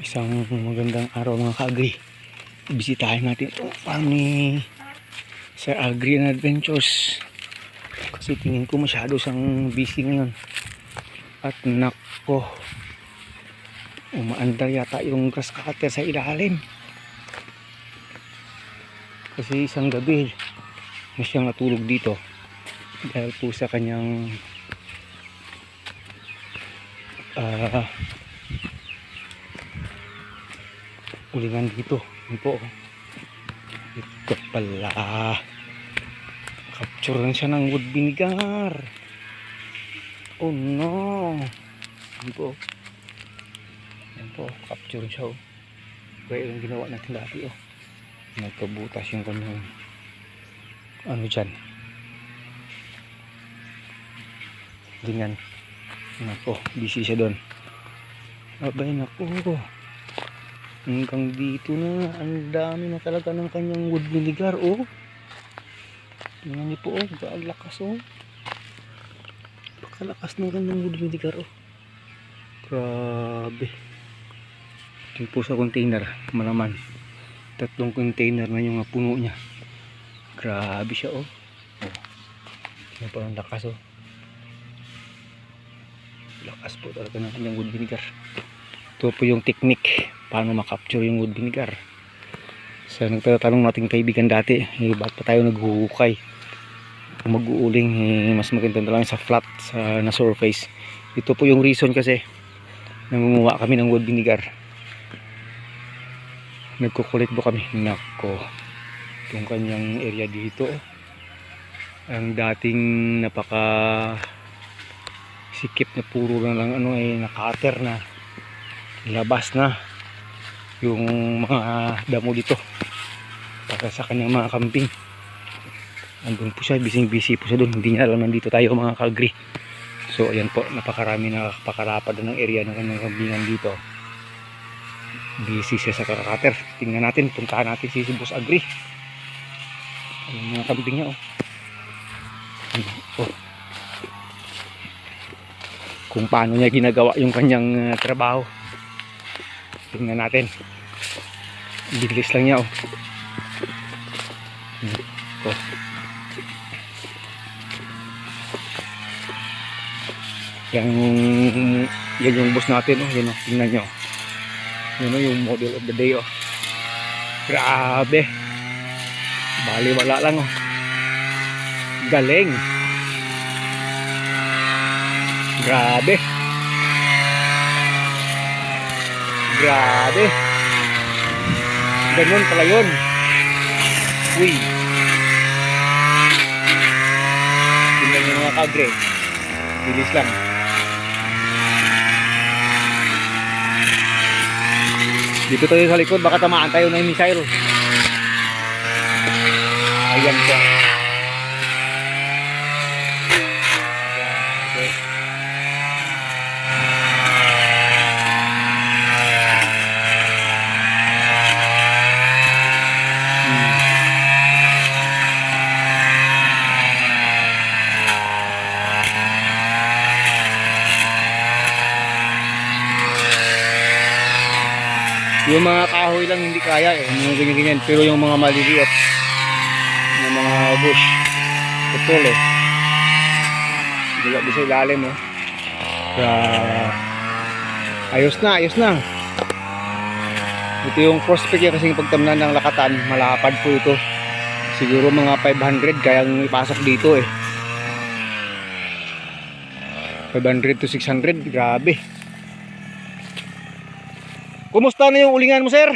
Isang magandang araw mga ka-agri. Bisitahin natin itong farm ni Sir Agri and Adventures. Kasi tingin ko masyado siyang busy ngayon. At nako, umaandar yata yung grass cutter sa ilalim. Kasi isang gabi na siyang natulog dito. Dahil po sa kanyang ulingan dito. Yun po. Ito pala. Capture na siya ng wood vinegar. Oh no. Yun po. Yan po. Capture siya. Kaya yung ginawa natin dati. Nagkabutas yung kanyang ano dyan. Ganyan. Nako. Busy siya doon. Abay nako. Hanggang dito na, ang dami na talaga ng kanyang wood vinegar, tingnan niyo po, ang lakas, pakalakas ng kanyang wood vinegar, grabe. Ito po sa container, malaman 3 container na yung puno niya. Grabe siya, ano po ang lakas, lakas po talaga ng kanyang wood vinegar. Ito po yung technique paano makapture yung wood vinegar. So nagtatanong nating kaibigan dati, bakit pa tayo naghuhukay kung mag-uuling, mas maganda na lang sa flat, na surface. Ito po yung reason kasi nangunguha kami ng wood vinegar, nagkukulit po kami. Nako, itong kanyang area dito, ang dating napaka sikip na puro lang nakater na, labas na yung mga damo dito para sa kanyang mga kambing. Andun po siya, busy po siya doon, hindi niya alam nandito tayo mga ka-agri. So ayan po, napakarami na pakarapad ng area ng kanyang kambingan dito. Busy siya sa kakater. Tingnan natin, puntahan natin si Boss Agri. Ayun mga kambing niya, kung paano niya ginagawa yung kanyang trabaho. Tingnan natin. Bilis lang niya, yan yung boss natin, yan, tingnan nyo. Yan yung model of the day, grabe, bali wala lang, galing, grabe, ganun pala yun. Uy, tingnan nyo mga ka-agri, bilis lang. Dito tayo sa likod, baka tamaan tayo ng missile. Ayan po. Yung mga kahoy lang hindi kaya, mga ganyan-ganyan. Pero yung mga maliliit na mga bush, putol, dila di sa ilalim, ayos na. Ito yung prospect yan, kasi pagtamnan ng lakatan, malapad po ito. Siguro mga 500 kayang ipasok dito, 500 to 600, grabe. Kumusta na yung ulingan mo, sir?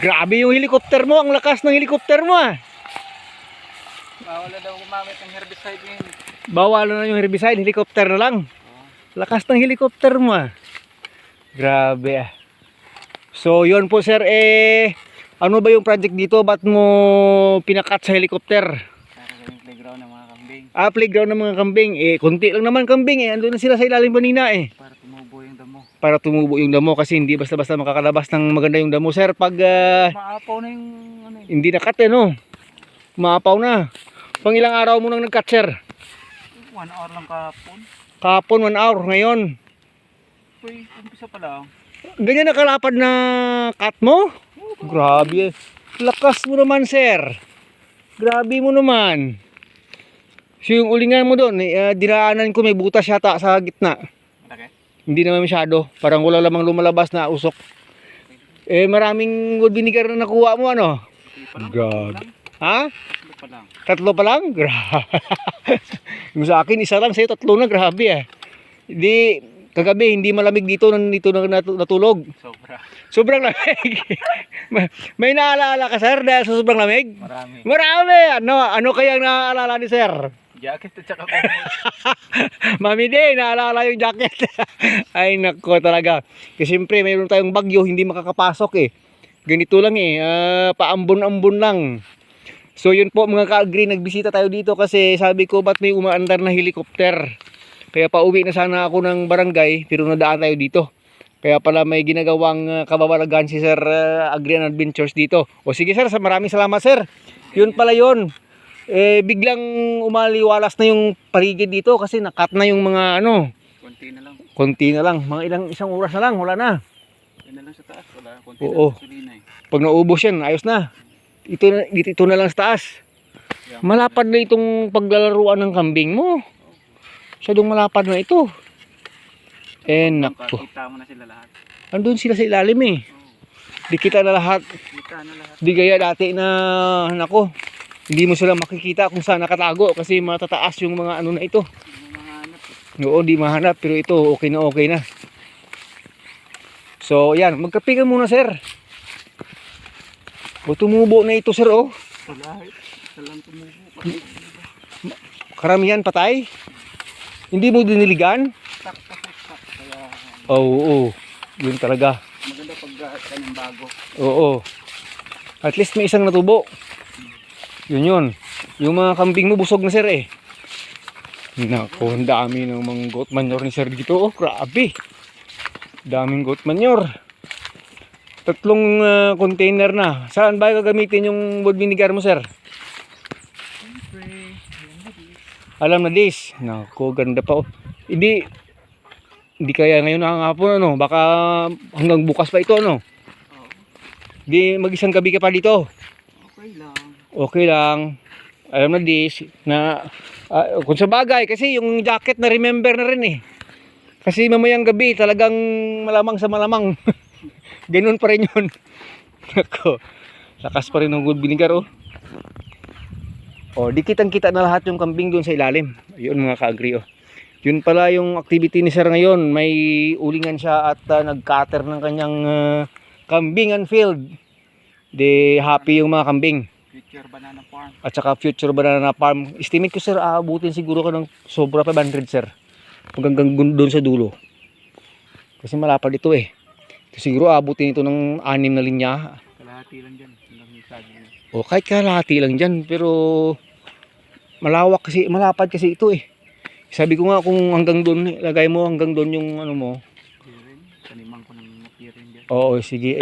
Grabe yung helicopter mo, ang lakas ng helicopter mo, Bawal na daw gumamit ng herbicide ngayon. Bawal na yung herbicide, helicopter na lang. Lakas ng helicopter mo, Grabe, So yun po, sir, ano ba yung project dito? Ba't mo pinakat sa helicopter? Para gawing playground ng mga kambing. Playground ng mga kambing. Konti lang naman kambing, andun na sila sa ilalim kanina, Para tumubo yung damo. Para tumubo yung damo, kasi hindi basta-basta makakalabas ng maganda yung damo, sir. Pag maapaw na yung hindi nakat, maapaw na. Pang ilang araw mo nang nag-cut, sir? 1 hour lang kahapon. Kahapon 1 hour, ngayon Uy, umpisa pa lang. Ganyan nakalapad na cut mo? Grabe. Lakas mo naman, sir. Grabe mo naman. So yung ulingan mo doon, dinaanan ko may butas yata sa gitna. Malaki? Hindi naman masyado. Parang wala lamang lumalabas na usok. Maraming wood vinegar na nakuha mo, ano? Hindi pa lang. God. Ha? Tatlo pa lang. Tatlo pa lang? Grabe. Yung sa akin, isa lang. Sa'yo, tatlo na. Grabe eh. Hindi, kagabi, hindi malamig dito nang dito natulog. Sobra. Sobrang lamig. May naaalala ka, sir, dahil sa sobrang lamig? Marami. Marami! Ano kaya ang naaalala ni sir? Jacket at saka kumot. Mami din, naalala yung jacket. Ay, nako talaga. Kasi siyempre, mayroon tayong bagyo, hindi makakapasok eh. Ganito lang eh, paambon-ambon lang. So yun po mga ka-agree, nagbisita tayo dito kasi sabi ko ba't may umaandar na helicopter. Kaya pauwi na sana ako ng barangay, pero nadaan tayo dito. Kaya pala may ginagawang kababalagan si Sir Agri and Adventures dito. O sige sir, maraming salamat sir. Yun pala yun. Biglang umaliwalas na yung paligid dito kasi nakat na yung mga ano. Konti na lang. Konti na lang, mga isang oras na lang, wala na. Yan na lang sa taas. Wala. Konti Oo. na gasolina eh. Pag naubos yan, ayos na. Ito na lang sa taas. Malapad na itong paglalaruan ng kambing mo. Masyadong malapad na ito. Nako. Kita mo na sila lahat. Andun sila sa ilalim eh. Di kita na lahat. Kita na lahat. Di gaya dati na, nako, hindi mo sila makikita kung saan nakatago kasi matataas yung mga ano na ito. Yung mga hanap. Oo, di mahanap pero ito okay na. So, yan, magkape ka muna sir. O tumubo na ito sir oh. Wala. Walang tumubo. Karamihan patay. Hindi mo diniligan? Sak. Kaya Oo, yun talaga. maganda pag kanyang bago. Oo. At least may isang natubo. Yun. Yung mga kambing mo busog na sir eh. Nako, ang dami ng mga goat manure ni sir dito. Oh, grabe. Daming goat manure. 3 container na. Saan ba gagamitin yung wood vinegar mo sir? Alam na this. Nako, ganda pa oh. Hindi kaya ngayon na hapon ano. Baka hanggang bukas pa ito ano. Di mag-isang gabi ka pa dito. Okay lang. Okay lang. Alam na this na kung sa bagay kasi yung jacket na remember na rin eh. Kasi mamayang gabi talagang malamang sa malamang. Ganun pa rin yun. Nako. Lakas pa rin ng wood vinegar oh. Oh, di kitang-kita na lahat yung kambing doon sa ilalim. Ayun mga ka-agree oh. Yun pala yung activity ni sir ngayon. May ulingan siya at nag-cutter ng kanyang kambingan field. Di happy yung mga kambing. Future banana farm. At saka future banana farm. Estimate ko sir, aabutin siguro ka ng sobra 500 sir. Hanggang doon sa dulo. Kasi malapad ito eh. Siguro aabutin ito ng 6 na linya. Kalahati lang dyan. Hanggang saging. O kahit kalahati lang dyan. Pero malawak kasi, malapad kasi ito eh. Sabi ko nga kung hanggang doon, lagay mo hanggang doon yung ano mo. Taniman ko ng mapirin dyan. Oo, sige.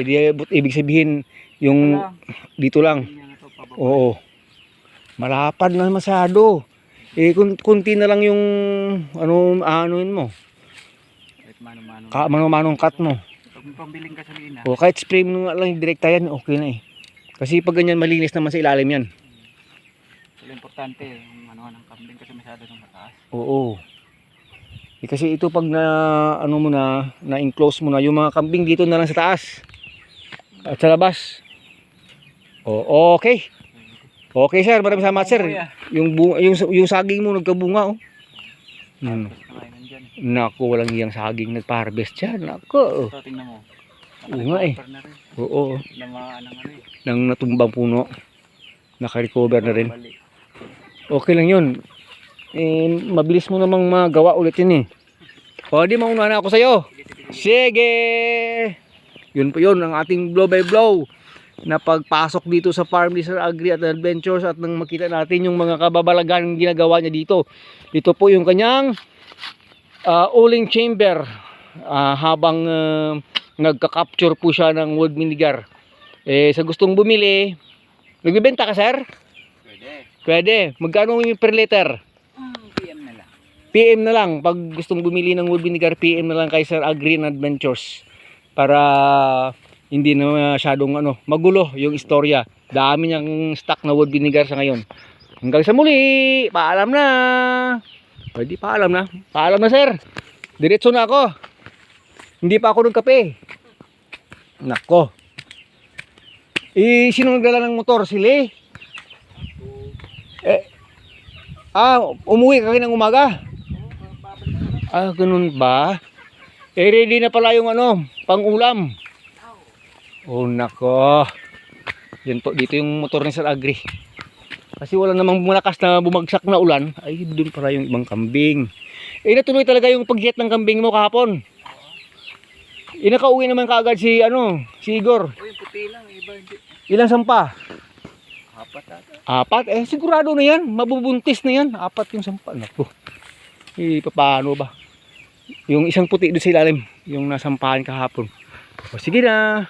Ibig sabihin, yung Wala. dito lang. Yan na to, pababa. Oo. Malapad na masyado. Kunti na lang yung anuin mo. Kahit mano-mano. Mano-manong cut mo. Pag may pambiling gasolina. O kahit spray mo nga lang direkta yan, okay na eh. Kasi pag ganyan malinis naman sa ilalim yan. Wala importante yung ano ng kambing kasi masyado ng mataas. Oo. Kasi ito pag na-enclose mo na yung mga kambing dito na lang sa taas. At sa labas. O, okay. Okay sir, maraming salamat sir. Yung saging mo nagkabunga oh. Naku, walang iyang saging nagpa-harvest siya. Naku. So tingnan mo. Oo nga eh. Oo. Nang natumbang puno. Naka-recover na rin. Okay lang yun. Mabilis mo namang magawa ulit yun eh. O di mauna na ako sa'yo. Sige. Yun po yun ang ating blow by blow. Na pagpasok dito sa farm ni Sir Agri at Adventures at nang makita natin yung mga kababalagan ginagawa niya dito. Ito po yung kanyang uling chamber habang nagka-capture po siya ng wood vinegar. Sa gustong bumili, nagbibenta ka sir? Pwede. Pwede. Magkano yung per liter? PM na lang. PM na lang. Pag gustong bumili ng wood vinegar, PM na lang kay Sir Agreen Adventures. Para hindi na masyadong magulo yung istorya. Dami niyang stock na wood vinegar sa ngayon. Hanggang sa muli, paalam na. Pwede paalam na. Paalam na sir. Diretso na ako. Hindi pa ako nagkape. Nako. Sino nagdala ng motor? Sila umuwi ka ng umaga? Ganun ba? Ready na pala yung pang-ulam. Oh, nako. Yan po, dito yung motor ni Sir Agri. Kasi wala namang malakas na bumagsak na ulan. Ay, doon pala yung ibang kambing. Natuloy talaga yung pag-jet ng kambing mo kahapon. Nakauwi naman kaagad si Igor. Uy, puti lang, iba hindi. Ilang sampa? 4 ata. 4? Sigurado na yan. Mabubuntis na yan. 4 yung sampa. Naku. Paano ba? Yung isang puti doon sa ilalim. Yung nasampahan kahapon. O, sige na.